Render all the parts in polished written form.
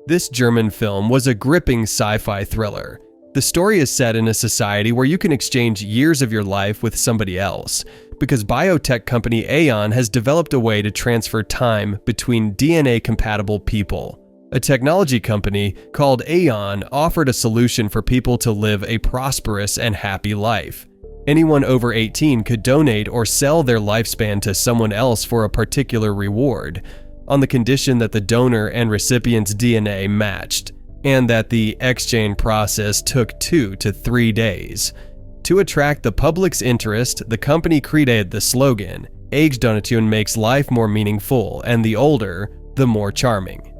This German film was a gripping sci-fi thriller. The story is set in a society where you can exchange years of your life with somebody else, because biotech company Aeon has developed a way to transfer time between DNA-compatible people. A technology company called Aeon offered a solution for people to live a prosperous and happy life. Anyone over 18 could donate or sell their lifespan to someone else for a particular reward, on the condition that the donor and recipient's DNA matched, and that the exchange process took 2 to 3 days. To attract the public's interest, the company created the slogan, "Age donation makes life more meaningful, and the older, the more charming."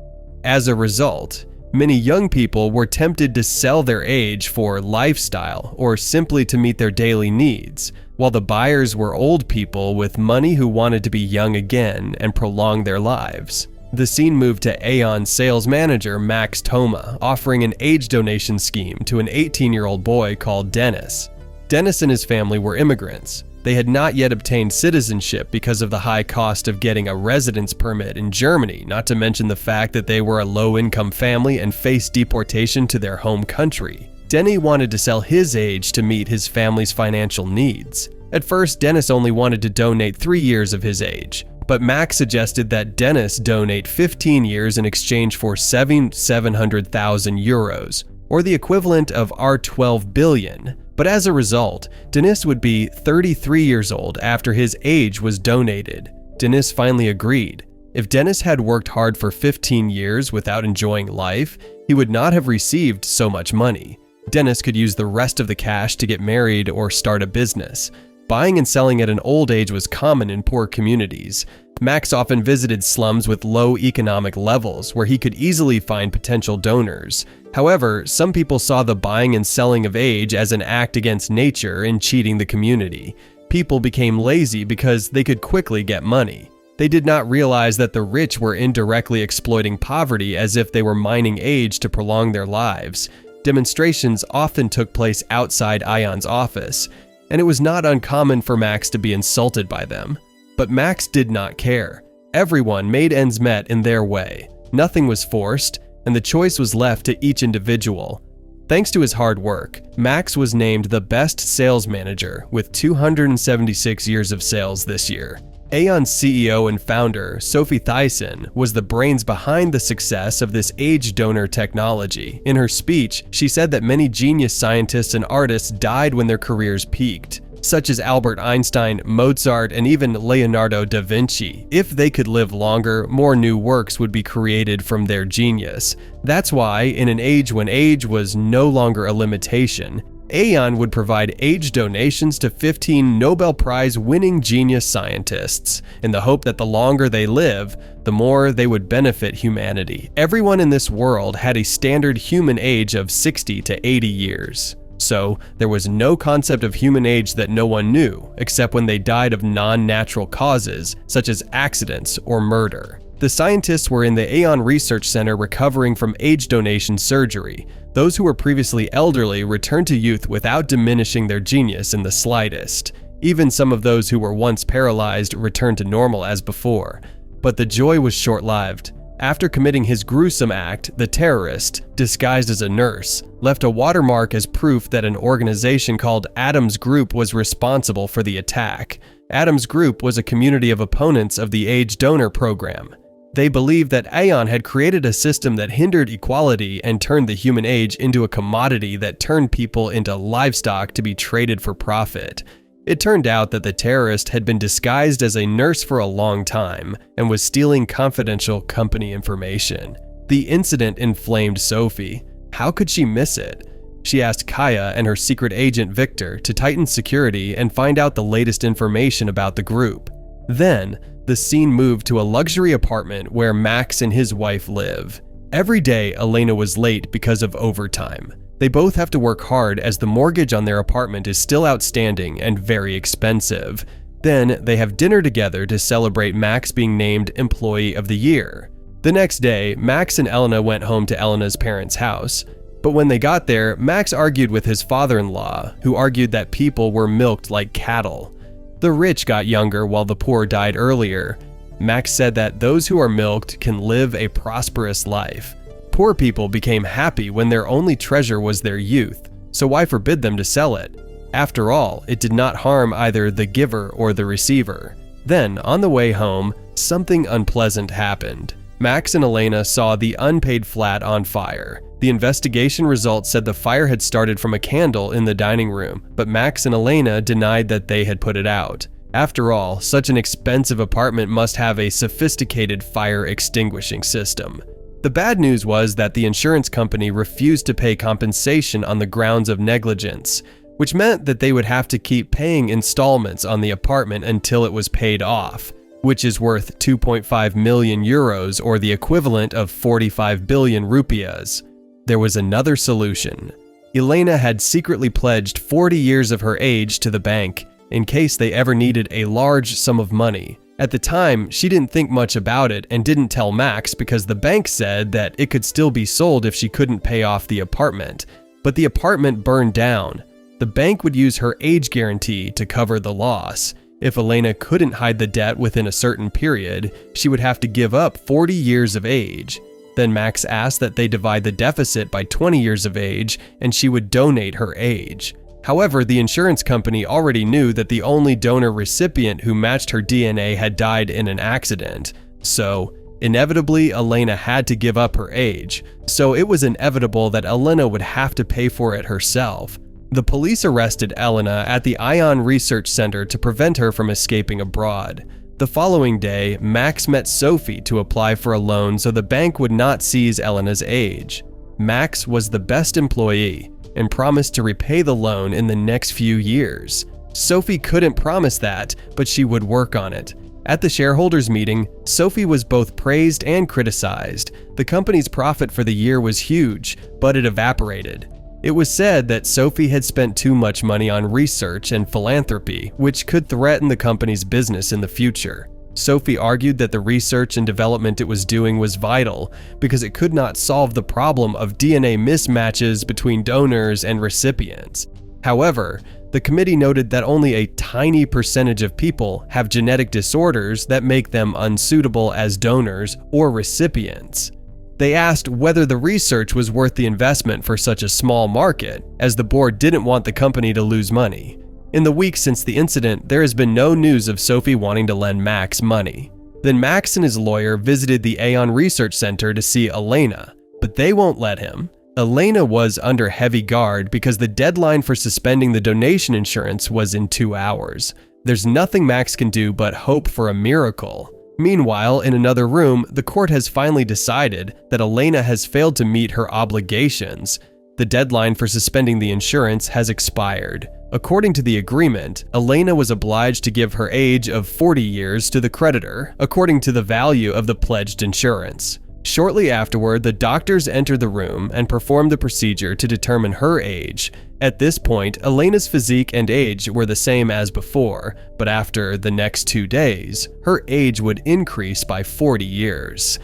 As a result, many young people were tempted to sell their age for lifestyle or simply to meet their daily needs, while the buyers were old people with money who wanted to be young again and prolong their lives. The scene moved to Aeon's sales manager Max Thoma, offering an age donation scheme to an 18-year-old boy called Dennis. Dennis and his family were immigrants. They had not yet obtained citizenship because of the high cost of getting a residence permit in Germany, not to mention the fact that they were a low-income family and faced deportation to their home country. Denny wanted to sell his age to meet his family's financial needs. At first, Dennis only wanted to donate 3 years of his age, but Max suggested that Dennis donate 15 years in exchange for 700,000 euros, or the equivalent of our 12 billion. But as a result, Dennis would be 33 years old after his age was donated. Dennis finally agreed. If Dennis had worked hard for 15 years without enjoying life, he would not have received so much money. Dennis could use the rest of the cash to get married or start a business. Buying and selling at an old age was common in poor communities. Max often visited slums with low economic levels where he could easily find potential donors. However, some people saw the buying and selling of age as an act against nature and cheating the community. People became lazy because they could quickly get money. They did not realize that the rich were indirectly exploiting poverty as if they were mining age to prolong their lives. Demonstrations often took place outside Aeon's office, and it was not uncommon for Max to be insulted by them. But Max did not care. Everyone made ends meet in their way. Nothing was forced, and the choice was left to each individual. Thanks to his hard work, Max was named the best sales manager with 276 years of sales this year. Aeon's CEO and founder, Sophie Thyssen, was the brains behind the success of this age donor technology. In her speech, she said that many genius scientists and artists died when their careers peaked, such as Albert Einstein, Mozart, and even Leonardo da Vinci. If they could live longer, more new works would be created from their genius. That's why, in an age when age was no longer a limitation, Aeon would provide age donations to 15 Nobel Prize-winning genius scientists, in the hope that the longer they live, the more they would benefit humanity. Everyone in this world had a standard human age of 60 to 80 years. So, there was no concept of human age that no one knew, except when they died of non-natural causes, such as accidents or murder. The scientists were in the Aeon Research Center recovering from age donation surgery. Those who were previously elderly returned to youth without diminishing their genius in the slightest. Even some of those who were once paralyzed returned to normal as before. But the joy was short-lived. After committing his gruesome act, the terrorist, disguised as a nurse, left a watermark as proof that an organization called Adam's Group was responsible for the attack. Adam's Group was a community of opponents of the age donor program. They believed that Aeon had created a system that hindered equality and turned the human age into a commodity that turned people into livestock to be traded for profit. It turned out that the terrorist had been disguised as a nurse for a long time and was stealing confidential company information. The incident inflamed Sophie. How could she miss it? She asked Kaya and her secret agent Victor to tighten security and find out the latest information about the group. Then, the scene moved to a luxury apartment where Max and his wife live. Every day, Elena was late because of overtime. They both have to work hard as the mortgage on their apartment is still outstanding and very expensive. Then, they have dinner together to celebrate Max being named Employee of the Year. The next day, Max and Elena went home to Elena's parents' house. But when they got there, Max argued with his father-in-law, who argued that people were milked like cattle. The rich got younger while the poor died earlier. Max said that those who are milked can live a prosperous life. Poor people became happy when their only treasure was their youth, so why forbid them to sell it? After all, it did not harm either the giver or the receiver. Then, on the way home, something unpleasant happened. Max and Elena saw the unpaid flat on fire. The investigation results said the fire had started from a candle in the dining room, but Max and Elena denied that they had put it out. After all, such an expensive apartment must have a sophisticated fire extinguishing system. The bad news was that the insurance company refused to pay compensation on the grounds of negligence, which meant that they would have to keep paying installments on the apartment until it was paid off, which is worth 2.5 million euros or the equivalent of 45 billion rupiahs. There was another solution. Elena had secretly pledged 40 years of her age to the bank in case they ever needed a large sum of money. At the time, she didn't think much about it and didn't tell Max because the bank said that it could still be sold if she couldn't pay off the apartment. But the apartment burned down. The bank would use her age guarantee to cover the loss. If Elena couldn't hide the debt within a certain period, she would have to give up 40 years of age. Then Max asked that they divide the deficit by 20 years of age and she would donate her age. However, the insurance company already knew that the only donor recipient who matched her DNA had died in an accident. So, inevitably, Elena had to give up her age. So it was inevitable that Elena would have to pay for it herself. The police arrested Elena at the Ion Research Center to prevent her from escaping abroad. The following day, Max met Sophie to apply for a loan so the bank would not seize Elena's age. Max was the best employee and promised to repay the loan in the next few years. Sophie couldn't promise that, but she would work on it. At the shareholders meeting, Sophie was both praised and criticized. The company's profit for the year was huge, but it evaporated. It was said that Sophie had spent too much money on research and philanthropy, which could threaten the company's business in the future. Sophie argued that the research and development it was doing was vital because it could not solve the problem of DNA mismatches between donors and recipients. However, the committee noted that only a tiny percentage of people have genetic disorders that make them unsuitable as donors or recipients. They asked whether the research was worth the investment for such a small market, as the board didn't want the company to lose money. In the weeks since the incident, there has been no news of Sophie wanting to lend Max money. Then Max and his lawyer visited the Aon Research Center to see Elena, but they won't let him. Elena was under heavy guard because the deadline for suspending the donation insurance was in 2 hours. There's nothing Max can do but hope for a miracle. Meanwhile, in another room, the court has finally decided that Elena has failed to meet her obligations. The deadline for suspending the insurance has expired. According to the agreement, Elena was obliged to give her age of 40 years to the creditor, according to the value of the pledged insurance. Shortly afterward, the doctors entered the room and performed the procedure to determine her age. At this point, Elena's physique and age were the same as before, but after the next 2 days, her age would increase by 40 years.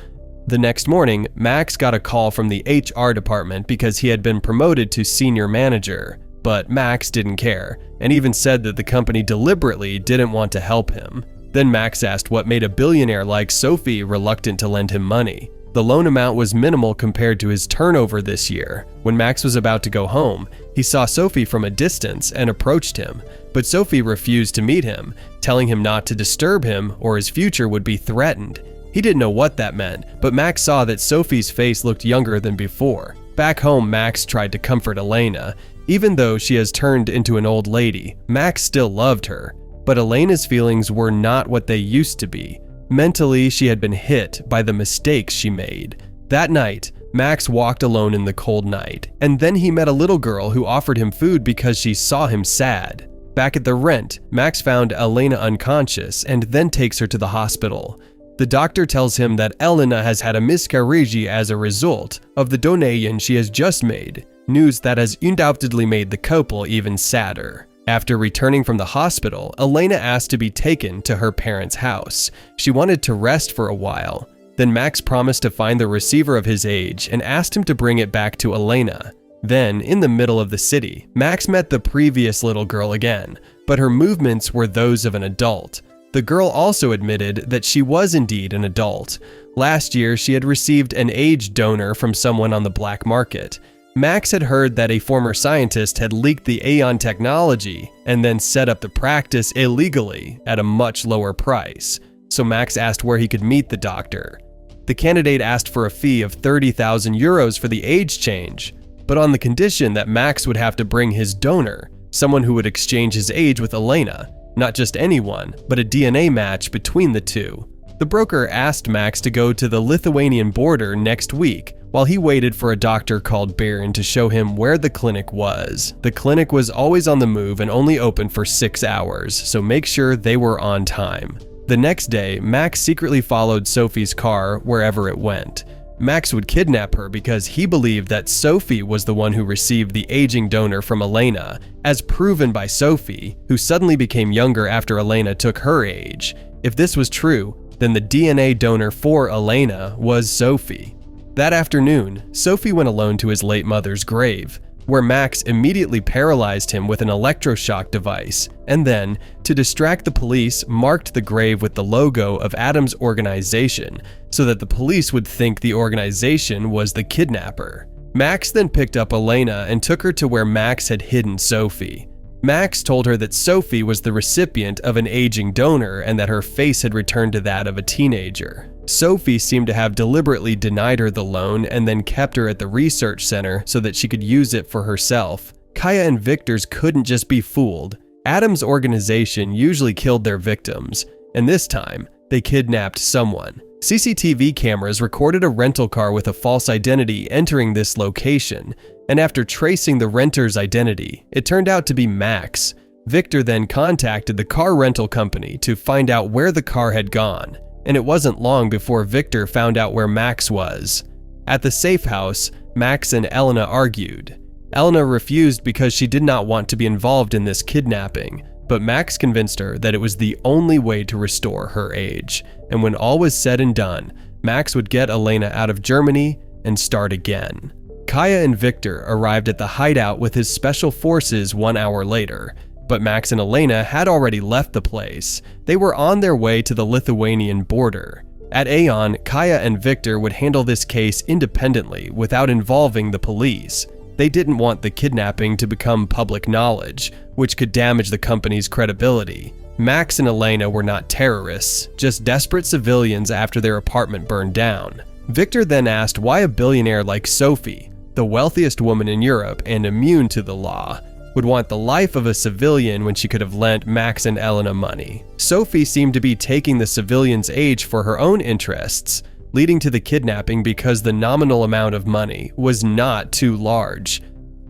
The next morning, Max got a call from the HR department because he had been promoted to senior manager. But Max didn't care, and even said that the company deliberately didn't want to help him. Then Max asked what made a billionaire like Sophie reluctant to lend him money. The loan amount was minimal compared to his turnover this year. When Max was about to go home, he saw Sophie from a distance and approached him, but Sophie refused to meet him, telling him not to disturb him or his future would be threatened. He didn't know what that meant, but Max saw that Sophie's face looked younger than before. Back home, Max tried to comfort Elena. Even though she has turned into an old lady, Max still loved her. But Elena's feelings were not what they used to be. Mentally, she had been hit by the mistakes she made. That night, Max walked alone in the cold night, and then he met a little girl who offered him food because she saw him sad. Back at the rent, Max found Elena unconscious and then takes her to the hospital. The doctor tells him that Elena has had a miscarriage as a result of the donation she has just made. News that has undoubtedly made the couple even sadder. After returning from the hospital, Elena asked to be taken to her parents' house. She wanted to rest for a while. Then Max promised to find the receiver of his age and asked him to bring it back to Elena. Then, in the middle of the city, Max met the previous little girl again, but her movements were those of an adult. The girl also admitted that she was indeed an adult. Last year, she had received an age donor from someone on the black market. Max had heard that a former scientist had leaked the Aeon technology and then set up the practice illegally at a much lower price. So Max asked where he could meet the doctor. The candidate asked for a fee of 30,000 euros for the age change, but on the condition that Max would have to bring his donor, someone who would exchange his age with Elena. Not just anyone, but a DNA match between the two. The broker asked Max to go to the Lithuanian border next week while he waited for a doctor called Baron to show him where the clinic was. The clinic was always on the move and only open for 6 hours, so make sure they were on time. The next day, Max secretly followed Sophie's car wherever it went. Max would kidnap her because he believed that Sophie was the one who received the aging donor from Elena, as proven by Sophie, who suddenly became younger after Elena took her age. If this was true, then the DNA donor for Elena was Sophie. That afternoon, Sophie went alone to his late mother's grave, where Max immediately paralyzed him with an electroshock device, and then, to distract the police, marked the grave with the logo of Adam's organization, so that the police would think the organization was the kidnapper. Max then picked up Elena and took her to where Max had hidden Sophie. Max told her that Sophie was the recipient of an aging donor and that her face had returned to that of a teenager. Sophie seemed to have deliberately denied her the loan and then kept her at the research center so that she could use it for herself. Kaya and Victor's couldn't just be fooled. Adam's organization usually killed their victims, and this time, they kidnapped someone. CCTV cameras recorded a rental car with a false identity entering this location, and after tracing the renter's identity, it turned out to be Max. Victor then contacted the car rental company to find out where the car had gone, and it wasn't long before Victor found out where Max was. At the safe house, Max and Elena argued. Elena refused because she did not want to be involved in this kidnapping, but Max convinced her that it was the only way to restore her age, and when all was said and done, Max would get Elena out of Germany and start again. Kaya and Victor arrived at the hideout with his special forces 1 hour later, but Max and Elena had already left the place. They were on their way to the Lithuanian border. At Aeon, Kaya and Victor would handle this case independently without involving the police. They didn't want the kidnapping to become public knowledge, which could damage the company's credibility. Max and Elena were not terrorists, just desperate civilians after their apartment burned down. Victor then asked why a billionaire like Sophie, the wealthiest woman in Europe and immune to the law, would want the life of a civilian when she could have lent Max and Elena money. Sophie seemed to be taking the civilian's age for her own interests, leading to the kidnapping because the nominal amount of money was not too large.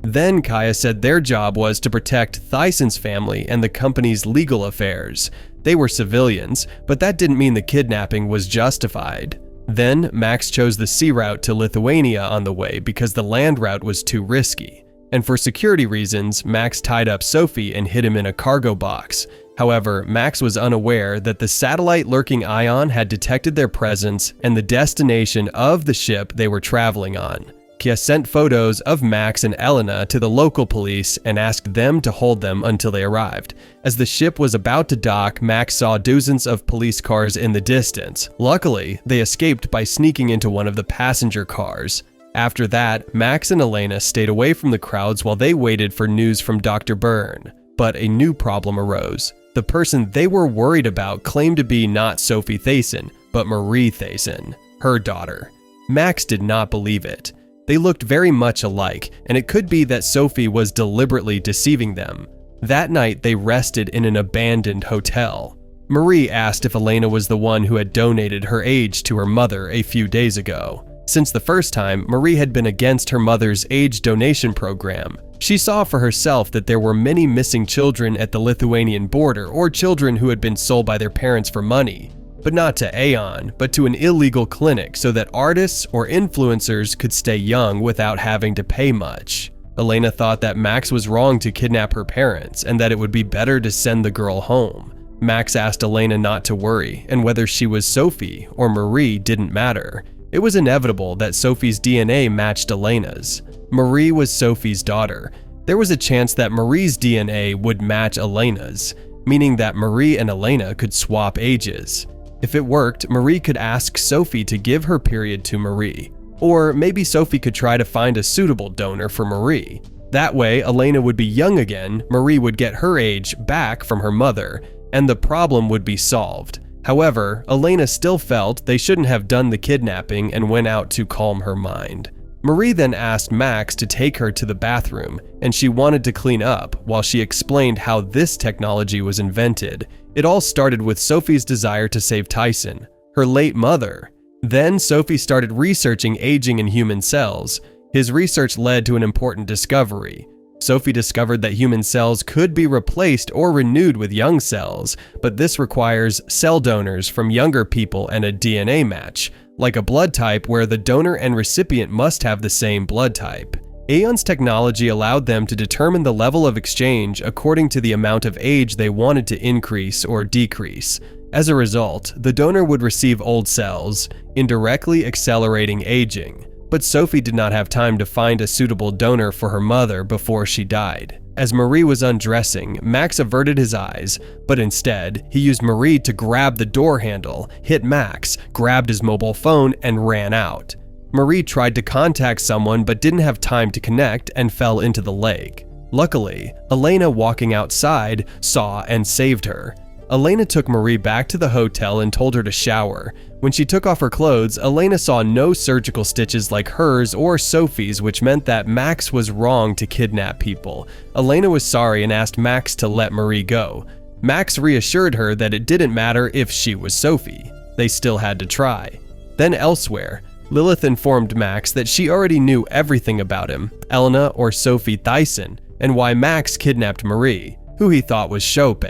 Then Kaya said their job was to protect Thyssen's family and the company's legal affairs. They were civilians, but that didn't mean the kidnapping was justified. Then Max chose the sea route to Lithuania on the way because the land route was too risky. And for security reasons, Max tied up Sophie and hid him in a cargo box. However, Max was unaware that the satellite lurking Ion had detected their presence and the destination of the ship they were traveling on. Kia sent photos of Max and Elena to the local police and asked them to hold them until they arrived. As the ship was about to dock, Max saw dozens of police cars in the distance. Luckily, they escaped by sneaking into one of the passenger cars. After that, Max and Elena stayed away from the crowds while they waited for news from Dr. Byrne. But a new problem arose. The person they were worried about claimed to be not Sophie Thyssen, but Marie Thyssen, her daughter. Max did not believe it. They looked very much alike, and it could be that Sophie was deliberately deceiving them. That night, they rested in an abandoned hotel. Marie asked if Elena was the one who had donated her age to her mother a few days ago. Since the first time, Marie had been against her mother's age donation program. She saw for herself that there were many missing children at the Lithuanian border or children who had been sold by their parents for money, but not to Aeon, but to an illegal clinic so that artists or influencers could stay young without having to pay much. Elena thought that Max was wrong to kidnap her parents and that it would be better to send the girl home. Max asked Elena not to worry, and whether she was Sophie or Marie didn't matter. It was inevitable that Sophie's DNA matched Elena's. Marie was Sophie's daughter. There was a chance that Marie's DNA would match Elena's. meaning that Marie and Elena could swap ages. If it worked, Marie could ask Sophie to give her period to Marie. Or maybe Sophie could try to find a suitable donor for Marie. That way, Elena would be young again, Marie would get her age back from her mother, and the problem would be solved. However, Elena still felt they shouldn't have done the kidnapping and went out to calm her mind. Marie then asked Max to take her to the bathroom, and she wanted to clean up while she explained how this technology was invented. It all started with Sophie's desire to save Tyson, her late mother. Then Sophie started researching aging in human cells. His research led to an important discovery. Sophie discovered that human cells could be replaced or renewed with young cells, but this requires cell donors from younger people and a DNA match, like a blood type where the donor and recipient must have the same blood type. Aeon's technology allowed them to determine the level of exchange according to the amount of age they wanted to increase or decrease. As a result, the donor would receive old cells, indirectly accelerating aging. But Sophie did not have time to find a suitable donor for her mother before she died. As Marie was undressing, Max averted his eyes, but instead, he used Marie to grab the door handle, hit Max, grabbed his mobile phone, and ran out. Marie tried to contact someone but didn't have time to connect and fell into the lake. Luckily, Elena, walking outside, saw and saved her. Elena took Marie back to the hotel and told her to shower. When she took off her clothes, Elena saw no surgical stitches like hers or Sophie's, which meant that Max was wrong to kidnap people. Elena was sorry and asked Max to let Marie go. Max reassured her that it didn't matter if she was Sophie. They still had to try. Then elsewhere, Lilith informed Max that she already knew everything about him, Elena or Sophie Tyson, and why Max kidnapped Marie, who he thought was Chope.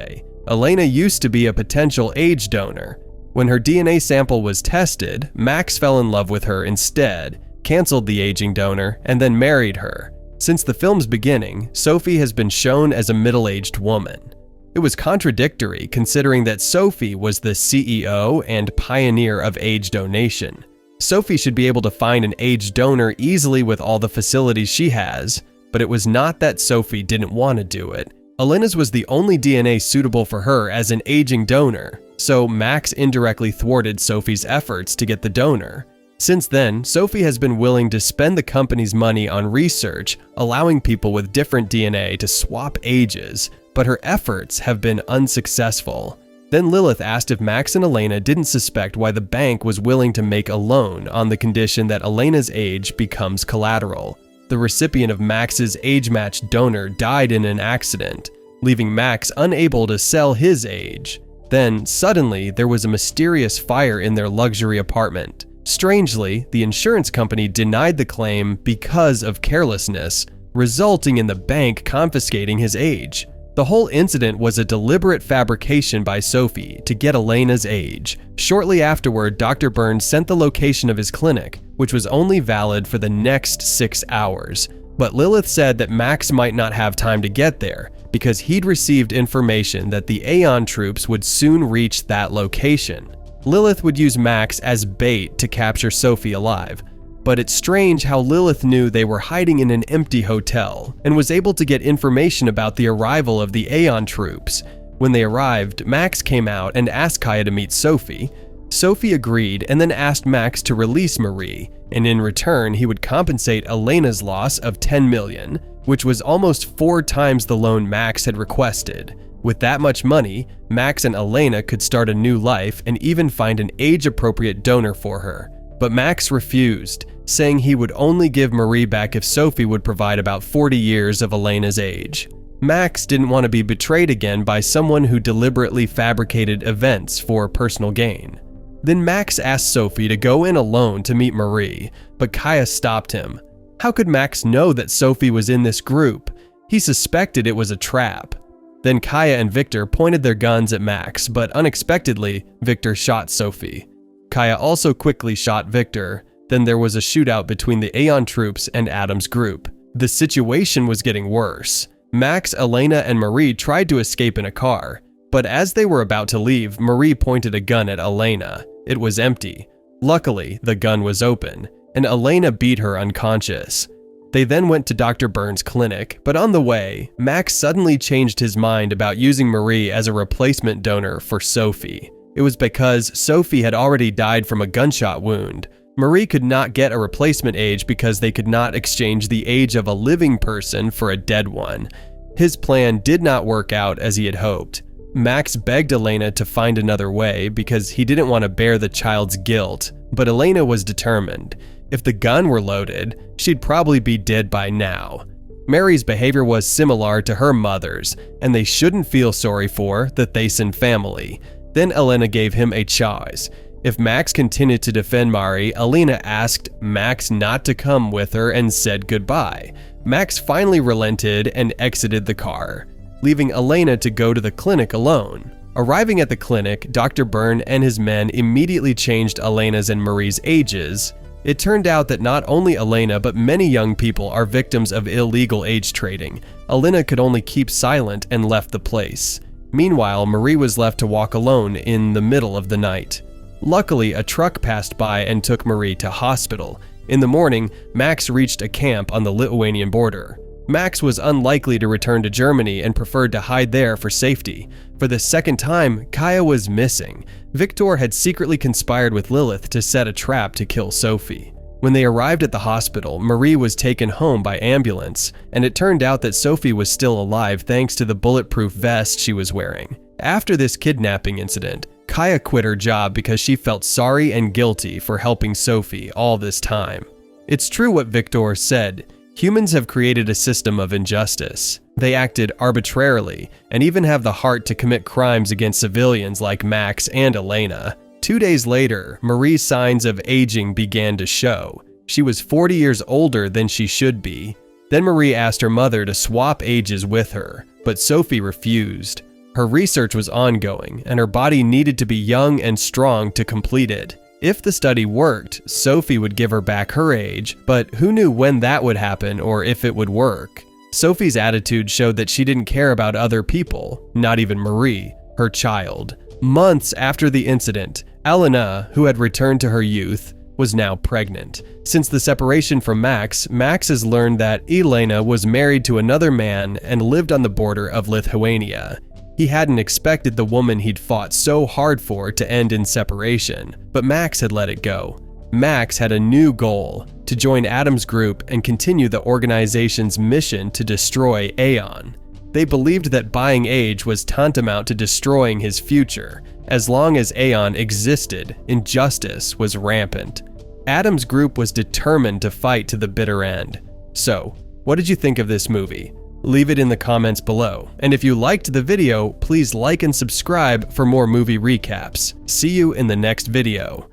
Elena used to be a potential age donor. When her DNA sample was tested, Max fell in love with her instead, canceled the aging donor, and then married her. Since the film's beginning, Sophie has been shown as a middle-aged woman. It was contradictory considering that Sophie was the CEO and pioneer of age donation. Sophie should be able to find an age donor easily with all the facilities she has, but it was not that Sophie didn't want to do it. Elena's was the only DNA suitable for her as an aging donor, so Max indirectly thwarted Sophie's efforts to get the donor. Since then, Sophie has been willing to spend the company's money on research, allowing people with different DNA to swap ages, but her efforts have been unsuccessful. Then Lilith asked if Max and Elena didn't suspect why the bank was willing to make a loan on the condition that Elena's age becomes collateral. The recipient of Max's age-matched donor died in an accident, leaving Max unable to sell his age. Then, suddenly, there was a mysterious fire in their luxury apartment. Strangely, the insurance company denied the claim because of carelessness, resulting in the bank confiscating his age. The whole incident was a deliberate fabrication by Sophie to get Elena's age. Shortly afterward, Dr. Burns sent the location of his clinic, which was only valid for the next 6 hours. But Lilith said that Max might not have time to get there because he'd received information that the Aeon troops would soon reach that location. Lilith would use Max as bait to capture Sophie alive. But it's strange how Lilith knew they were hiding in an empty hotel and was able to get information about the arrival of the Aeon troops. When they arrived, Max came out and asked Kaya to meet Sophie. Sophie agreed and then asked Max to release Marie, and in return he would compensate Elena's loss of 10 million, which was almost 4 times the loan Max had requested. With that much money, Max and Elena could start a new life and even find an age-appropriate donor for her. But Max refused, saying he would only give Marie back if Sophie would provide about 40 years of Elena's age. Max didn't want to be betrayed again by someone who deliberately fabricated events for personal gain. Then Max asked Sophie to go in alone to meet Marie, but Kaya stopped him. How could Max know that Sophie was in this group? He suspected it was a trap. Then Kaya and Victor pointed their guns at Max, but unexpectedly, Victor shot Sophie. Kaya also quickly shot Victor. Then there was a shootout between the Aeon troops and Adam's group. The situation was getting worse. Max, Elena, and Marie tried to escape in a car, but as they were about to leave, Marie pointed a gun at Elena. It was empty. Luckily, the gun was open, and Elena beat her unconscious. They then went to Dr. Burns' clinic, but on the way, Max suddenly changed his mind about using Marie as a replacement donor for Sophie. It was because Sophie had already died from a gunshot wound. Marie could not get a replacement age because they could not exchange the age of a living person for a dead one. His plan did not work out as he had hoped. Max begged Elena to find another way because he didn't want to bear the child's guilt, but Elena was determined. If the gun were loaded, she'd probably be dead by now. Mary's behavior was similar to her mother's, and they shouldn't feel sorry for the Thaysen family. Then Elena gave him a choice. If Max continued to defend Mari, Elena asked Max not to come with her and said goodbye. Max finally relented and exited the car, leaving Elena to go to the clinic alone. Arriving at the clinic, Dr. Byrne and his men immediately changed Elena's and Marie's ages. It turned out that not only Elena but many young people are victims of illegal age trading. Elena could only keep silent and left the place. Meanwhile, Marie was left to walk alone in the middle of the night. Luckily, a truck passed by and took Marie to hospital. In the morning, Max reached a camp on the Lithuanian border. Max was unlikely to return to Germany and preferred to hide there for safety. For the second time, Kaya was missing. Victor had secretly conspired with Lilith to set a trap to kill Sophie. When they arrived at the hospital, Marie was taken home by ambulance, and it turned out that Sophie was still alive thanks to the bulletproof vest she was wearing. After this kidnapping incident, Kaya quit her job because she felt sorry and guilty for helping Sophie all this time. It's true what Victor said. Humans have created a system of injustice. They acted arbitrarily and even have the heart to commit crimes against civilians like Max and Elena. 2 days later, Marie's signs of aging began to show. She was 40 years older than she should be. Then Marie asked her mother to swap ages with her, but Sophie refused. Her research was ongoing, and her body needed to be young and strong to complete it. If the study worked, Sophie would give her back her age, but who knew when that would happen or if it would work? Sophie's attitude showed that she didn't care about other people, not even Marie, her child. Months after the incident, Elena, who had returned to her youth, was now pregnant. Since the separation from Max, Max has learned that Elena was married to another man and lived on the border of Lithuania. He hadn't expected the woman he'd fought so hard for to end in separation, but Max had let it go. Max had a new goal: to join Adam's group and continue the organization's mission to destroy Aeon. They believed that buying age was tantamount to destroying his future. As long as Aeon existed, injustice was rampant. Adam's group was determined to fight to the bitter end. So, what did you think of this movie? Leave it in the comments below. And if you liked the video, please like and subscribe for more movie recaps. See you in the next video.